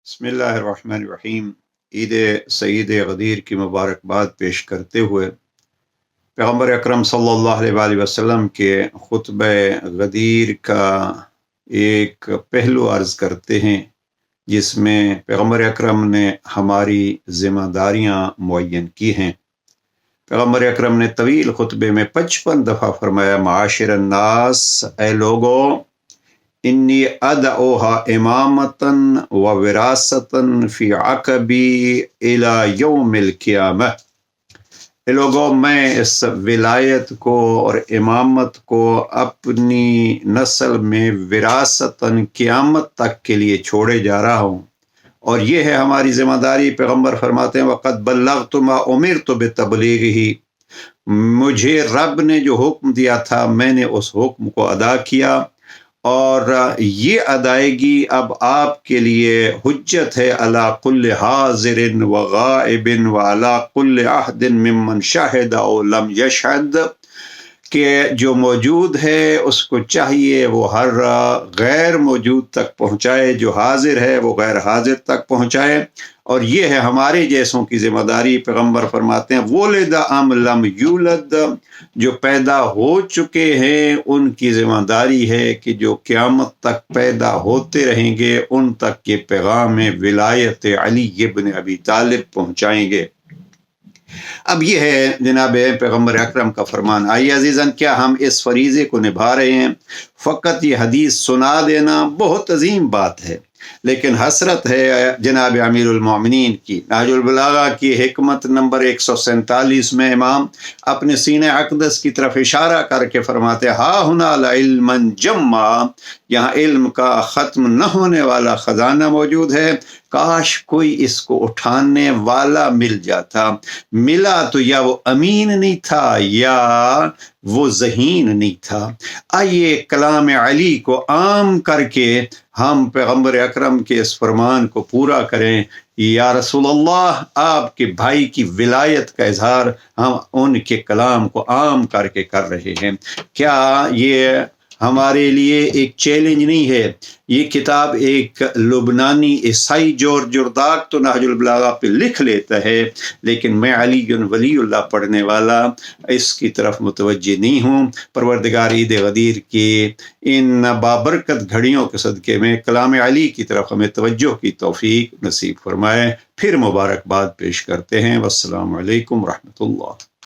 बिस्मिल्लाहिर्रहमानिर्रहीम। ईद सईद गदीर की मुबारकबाद पेश करते हुए पैगम्बर अकरम सल्लल्लाहु अलैहि वसल्लम के खुतब गदीर का एक पहलू अर्ज़ करते हैं, जिसमें पैगम्बर अकरम ने हमारी ज़िम्मेदारियाँ मुअय्यन की हैं। पैगम्बर अकरम ने तवील खुतबे में 55 दफ़ा फरमाया, माशिरन नास, ए लोगो, इन्नी अदओहा इमामतन व विरासतन फी अकबी इला यौमिल क़ियामह। ए लोगों, मैं इस विलायत को और इमामत को अपनी नस्ल में विरासतन क़ियामत तक के लिए छोड़े जा रहा हूँ, और ये है हमारी ज़िम्मेदारी। पैगम्बर फरमाते हैं, वक़द बल्लग़तु मा उमिरतु बितबलीग़िही, मुझे रब ने जो हुक्म दिया था मैंने उस हुक्म को अदा किया, और ये अदायगी अब आपके लिए हुज्जत है अला कुल्ल हाज़िरिन व गाइबिन व अला कुल्ल अहदिन मिम्मन शहद औ लम यशहद, कि जो मौजूद है उसको चाहिए वो हर गैर मौजूद तक पहुँचाए, जो हाजिर है वो गैर हाजिर तक पहुँचाए, और ये है हमारे जैसों की ज़िम्मेदारी। पैगम्बर फरमाते हैं, वुलिद अम लम यूलद, जो पैदा हो चुके हैं उनकी ज़िम्मेदारी है कि जो क़यामत तक पैदा होते रहेंगे उन तक ये पैगाम विलायत अली इब्न अबी तालिब पहुँचाएंगे। अब ये है जनाब पैगम्बर अकरम का फरमान। आइए अजीज़न, क्या हम इस फरीज़े को निभा रहे हैं? फ़कत ये हदीस सुना देना बहुत अजीम बात है, लेकिन हसरत है जनाब अमीरुल मोमिनीन की। नहजुल बलागा की हिकमत नंबर 147 में इमाम अपने सीने अक़दस की तरफ इशारा करके फरमाते, हा हुना ला इल्मन जम्मा, यहाँ इल्म का ख़त्म न होने वाला ख़जाना मौजूद है। काश कोई इसको उठाने वाला मिल जाता। मिला तो या वो अमीन नहीं था या वो ज़हीन नहीं था। आइए कलाम अली को आम करके हम पैगम्बर अकरम के इस फरमान को पूरा करें, या रसूलल्लाह, आपके भाई की विलायत का इजहार हम उनके कलाम को आम करके कर रहे हैं। क्या ये हमारे लिए एक चैलेंज नहीं है? ये किताब एक लुबनानी ईसाई जॉर्ज जुर्दाक तो नहजुल बलागा पे लिख लेता है, लेकिन मैं अली वलीउल्लाह पढ़ने वाला इसकी तरफ मुतवज्जे नहीं हूँ। परवरदिगार ईद गदीर के इन बाबरकत घड़ियों के सदक़े में कलाम अली की तरफ हमें तवज्जो की तौफीक नसीब फरमाए। फिर मुबारकबाद पेश करते हैं। वस्सलामु अलैकुम रहमतुल्लाह।